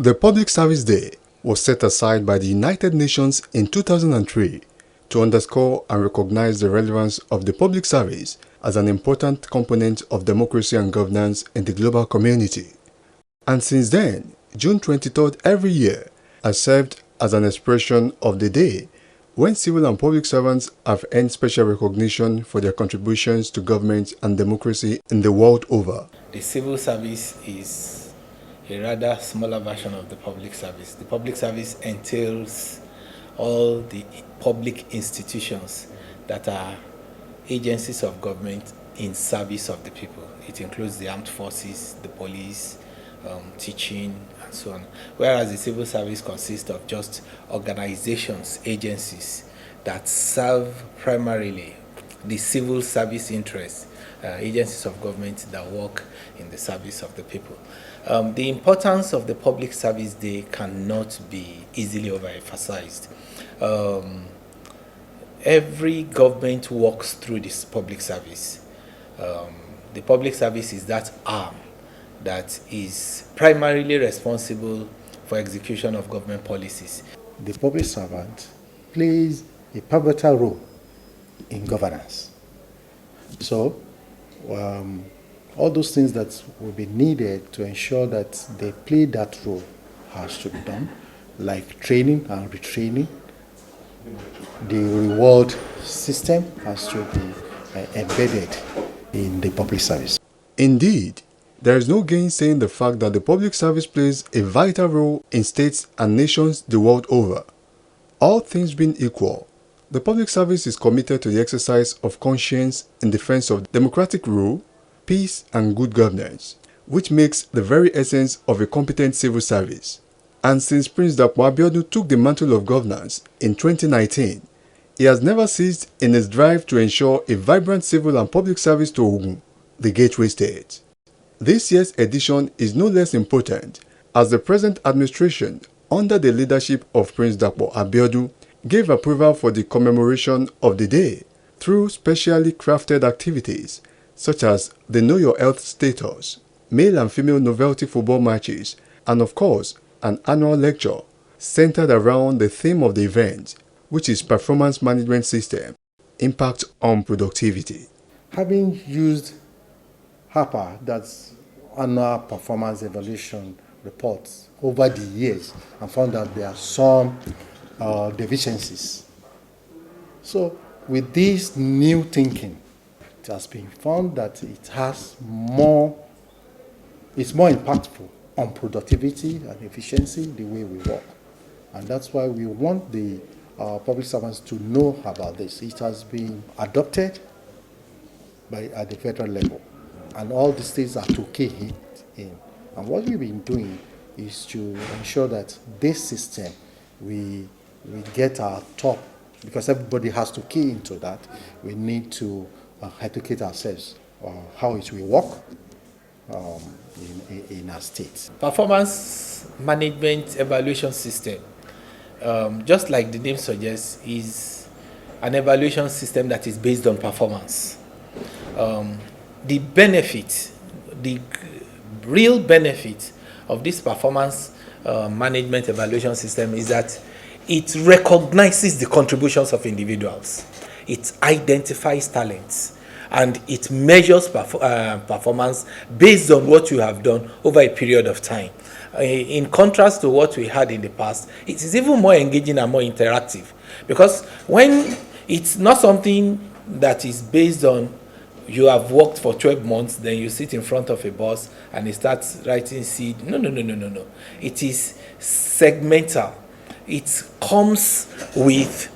The Public Service Day was set aside by the United Nations in 2003 to underscore and recognize the relevance of the public service as an important component of democracy and governance in the global community. And since then, June 23rd every year has served as an expression of the day when civil and public servants have earned special recognition for their contributions to government and democracy in the world over. The civil service is a rather smaller version of the public service. The public service entails all the public institutions that are agencies of government in service of the people. It includes the armed forces, the police, teaching, and so on. Whereas the civil service consists of just organizations, agencies that serve primarily the civil service interests, agencies of government that work in the service of the people. The importance of the Public Service Day cannot be easily overemphasized. Every government works through this public service. The public service is that arm that is primarily responsible for execution of government policies. The public servant plays a pivotal role in governance. So, all those things that will be needed to ensure that they play that role has to be done, like training and retraining. The reward system has to be embedded in the public service. Indeed, there is no gainsaying the fact that the public service plays a vital role in states and nations the world over. All things being equal, the public service is committed to the exercise of conscience in defense of democratic rule, peace and good governance, which makes the very essence of a competent civil service. And since Prince Dapo Abiodun took the mantle of governance in 2019, he has never ceased in his drive to ensure a vibrant civil and public service to Ogun, the gateway state. This year's edition is no less important as the present administration, under the leadership of Prince Dapo Abiodun, gave approval for the commemoration of the day through specially crafted activities such as the Know Your Health status, male and female novelty football matches, and of course, an annual lecture centered around the theme of the event, which is Performance Management System, Impact on Productivity. Having used HAPA, that's Annual Performance Evaluation Reports, over the years, and found that there are some deficiencies. So with this new thinking, it has been found that it's more impactful on productivity and efficiency, the way we work. And that's why we want the public servants to know about this. It has been adopted at the federal level, and all the states are to key it in. And what we've been doing is to ensure that this system, we get our top, because everybody has to key into that. We need to educate ourselves on how it will work in our states. Performance management evaluation system, just like the name suggests, is an evaluation system that is based on performance. The benefit, the real benefit of this performance management evaluation system is that it recognizes the contributions of individuals. It identifies talents, and it measures performance based on what you have done over a period of time. In contrast to what we had in the past, it is even more engaging and more interactive, because when it's not something that is based on you have worked for 12 months, then you sit in front of a boss and he starts writing seed. No. It is segmental. It comes with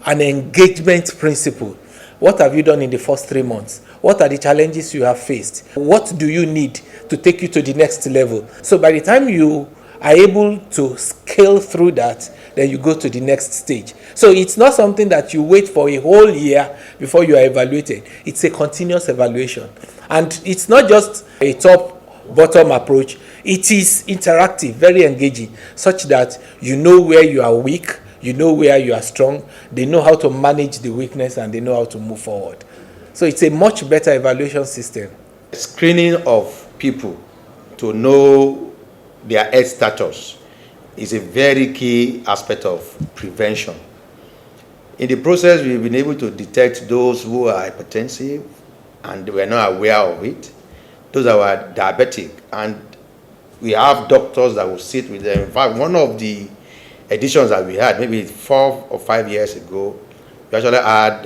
an engagement principle. What have you done in the first 3 months? What are the challenges you have faced? What do you need to take you to the next level? So by the time you are able to scale through that, then you go to the next stage. So it's not something that you wait for a whole year before you are evaluated. It's a continuous evaluation. And it's not just a top-bottom approach. It is interactive, very engaging, such that you know where you are weak, you know where you are strong, they know how to manage the weakness, and they know how to move forward. So it's a much better evaluation system. Screening of people to know their health status is a very key aspect of prevention. In the process, we've been able to detect those who are hypertensive and were not aware of it, those that were diabetic, and we have doctors that will sit with them. In fact, one of the editions that we had, maybe 4 or 5 years ago, we actually had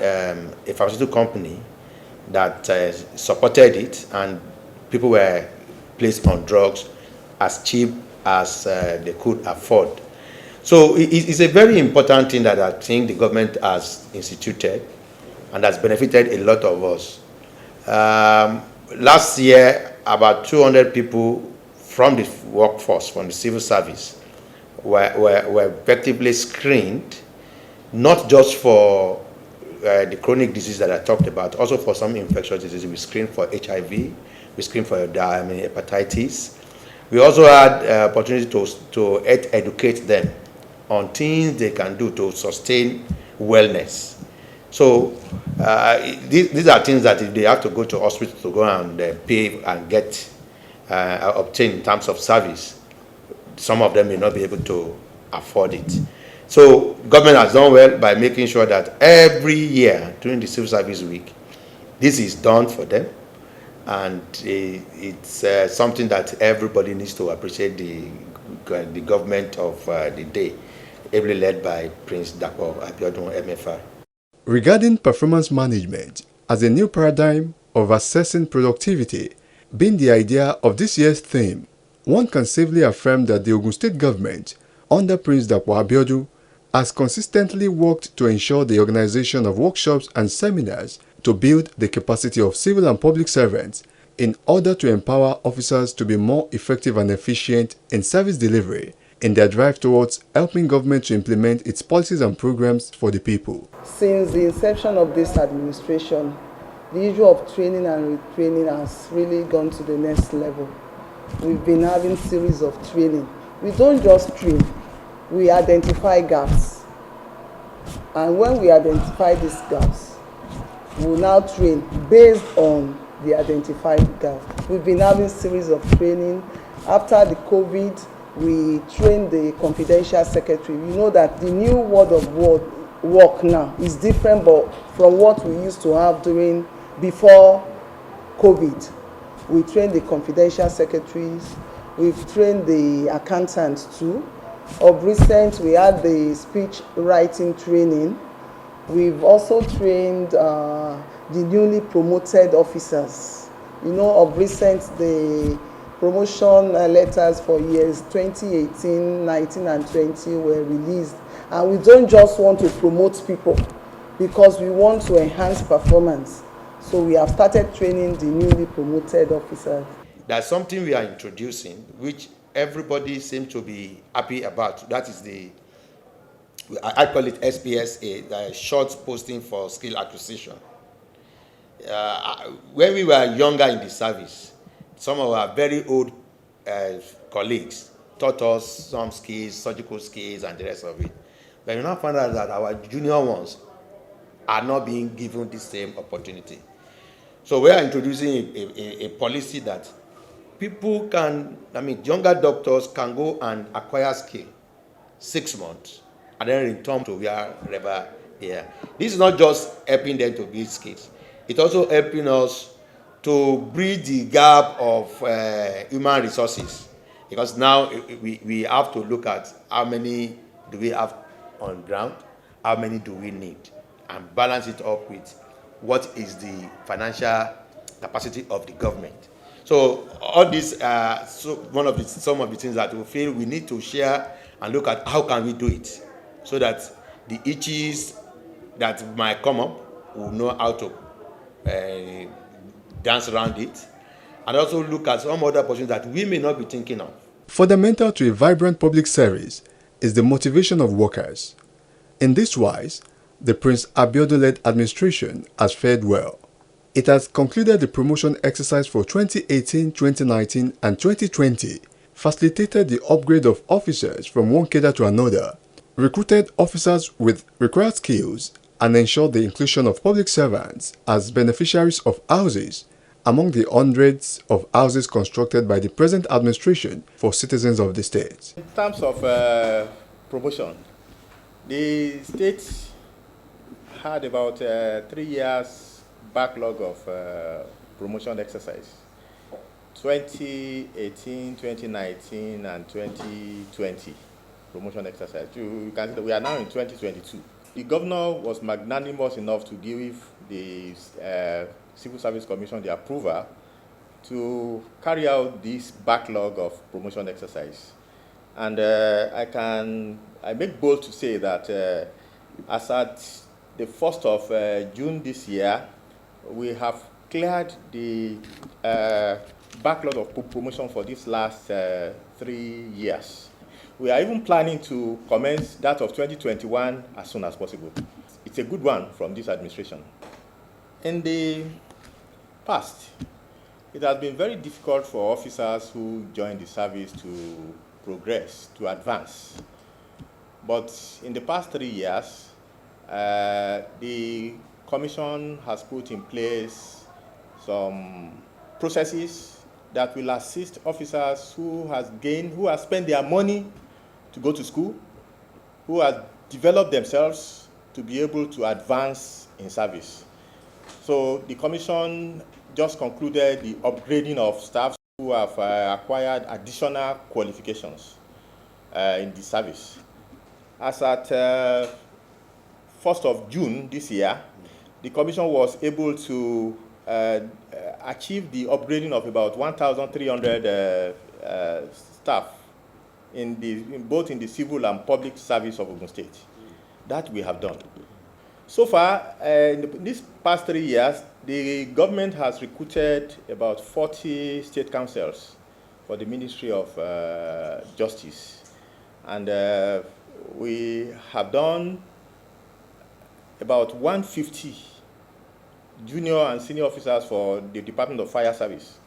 a pharmaceutical company that supported it, and people were placed on drugs as cheap as they could afford. So it's a very important thing that I think the government has instituted and has benefited a lot of us. Last year, about 200 people from the workforce, from the civil service, were effectively screened, not just for the chronic disease that I talked about, also for some infectious diseases. We screened for HIV, we screened for hepatitis. We also had opportunity to educate them on things they can do to sustain wellness. So these are things that if they have to go to hospital to go and pay and get obtain in terms of service, some of them may not be able to afford it. So government has done well by making sure that every year during the Civil Service Week, this is done for them, and it's something that everybody needs to appreciate the government of the day, ably led by Prince Dapo Abiodun, MFR. Regarding performance management as a new paradigm of assessing productivity being the idea of this year's theme, one can safely affirm that the Ogun State government, under Prince Dapo Abiodun, has consistently worked to ensure the organization of workshops and seminars to build the capacity of civil and public servants in order to empower officers to be more effective and efficient in service delivery in their drive towards helping government to implement its policies and programs for the people. Since the inception of this administration, the issue of training and retraining has really gone to the next level. We've been having series of training. We don't just train, we identify gaps. And when we identify these gaps, we'll now train based on the identified gap. We've been having series of training. After the COVID, we trained the confidential secretary. You know that the new world of work now is different but from what we used to have before COVID. We trained the confidential secretaries. We've trained the accountants too. Of recent, we had the speech writing training. We've also trained the newly promoted officers. You know, of recent, the promotion letters for years 2018, 19, and 20 were released. And we don't just want to promote people because we want to enhance performance. So we have started training the newly promoted officers. There's something we are introducing which everybody seems to be happy about. That is I call it SPSA, the short posting for skill acquisition. When we were younger in the service, some of our very old colleagues taught us some skills, surgical skills, and the rest of it. But we now found out that our junior ones are not being given the same opportunity. So we are introducing a policy that people can, younger doctors can go and acquire skill 6 months and then return to wherever they are. This is not just helping them to build skills. It's also helping us to bridge the gap of human resources, because now we have to look at how many do we have on ground, how many do we need, and balance it up with what is the financial capacity of the government. So all these are some of the things that we feel we need to share and look at how can we do it, so that the issues that might come up will know how to dance around it, and also look at some other opportunities that we may not be thinking of. Fundamental to a vibrant public service is the motivation of workers. In this wise, the Prince Abiodun-led administration has fared well. It has concluded the promotion exercise for 2018, 2019, and 2020, facilitated the upgrade of officers from one cadre to another, recruited officers with required skills, and ensured the inclusion of public servants as beneficiaries of houses among the hundreds of houses constructed by the present administration for citizens of the state. In terms of promotion, the state had about 3 years backlog of promotion exercise. 2018, 2019, and 2020 promotion exercise. You can see that we are now in 2022. The governor was magnanimous enough to give the Civil Service Commission the approval to carry out this backlog of promotion exercise. And I make bold to say that as at the 1st of June this year, we have cleared the backlog of promotion for these last 3 years. We are even planning to commence that of 2021 as soon as possible. It's a good one from this administration. In the past, it has been very difficult for officers who join the service to progress, to advance. But in the past 3 years, the Commission has put in place some processes that will assist officers who have spent their money to go to school, who have developed themselves to be able to advance in service. So the Commission just concluded the upgrading of staff who have acquired additional qualifications in the service. As at 1st of June this year, the Commission was able to achieve the upgrading of about 1,300 staff both in the civil and public service of Ogun State. That we have done. So far, in these past 3 years, the government has recruited about 40 state councils for the Ministry of Justice. And we have done about 150 junior and senior officers for the Department of Fire Service.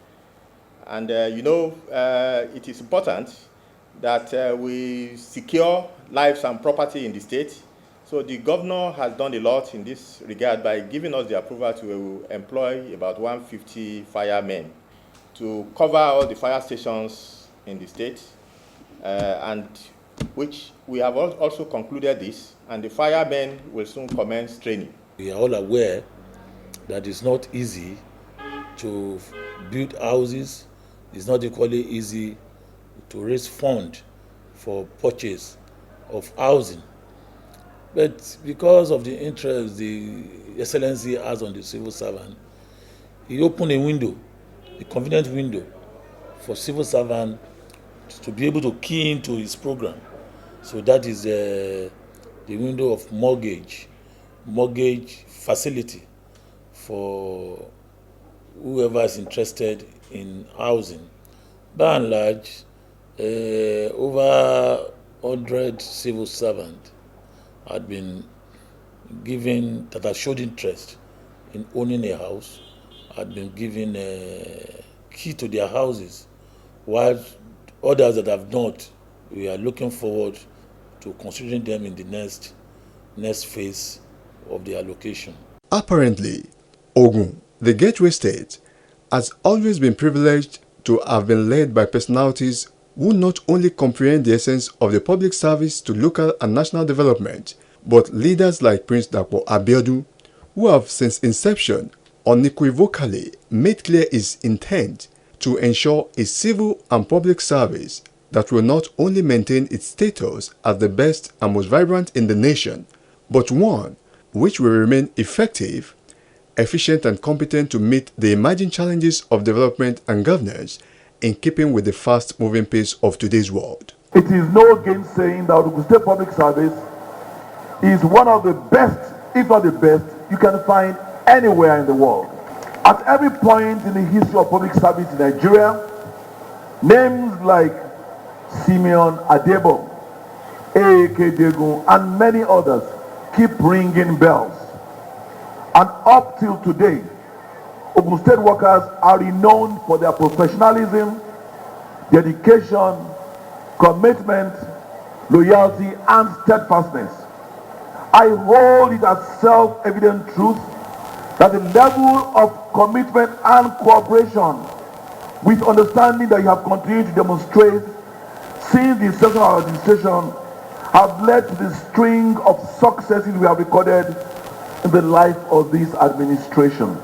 And it is important that we secure lives and property in the state. So the governor has done a lot in this regard by giving us the approval to employ about 150 firemen to cover all the fire stations in the state, and which we have also concluded this, and the firemen will soon commence training. We are all aware that it's not easy to build houses. It's not equally easy to raise funds for purchase of housing. But because of the interest the Excellency has on the civil servant, he opened a window, a convenient window for civil servant to be able to key into his program. So that is the window of mortgage facility for whoever is interested in housing. By and large, over 100 civil servants had been given, that have showed interest in owning a house, had been given a key to their houses, while others that have not, we are looking forward to considering them in the next phase of the allocation. Apparently, Ogun, the gateway state, has always been privileged to have been led by personalities who not only comprehend the essence of the public service to local and national development, but leaders like Prince Dapo Abiodun, who have since inception unequivocally made clear his intent to ensure a civil and public service that will not only maintain its status as the best and most vibrant in the nation, but one which will remain effective, efficient and competent to meet the emerging challenges of development and governance in keeping with the fast-moving pace of today's world. It is no gainsaying that Ogun State Public Service is one of the best, if not the best, you can find anywhere in the world. At every point in the history of public service in Nigeria, names like Simeon Adebo, A.K. Degun, and many others keep ringing bells. And up till today, Ogun State workers are renowned for their professionalism, dedication, commitment, loyalty, and steadfastness. I hold it as self-evident truth that the level of commitment and cooperation with understanding that you have continued to demonstrate since the inception of our administration have led to the string of successes we have recorded in the life of this administration.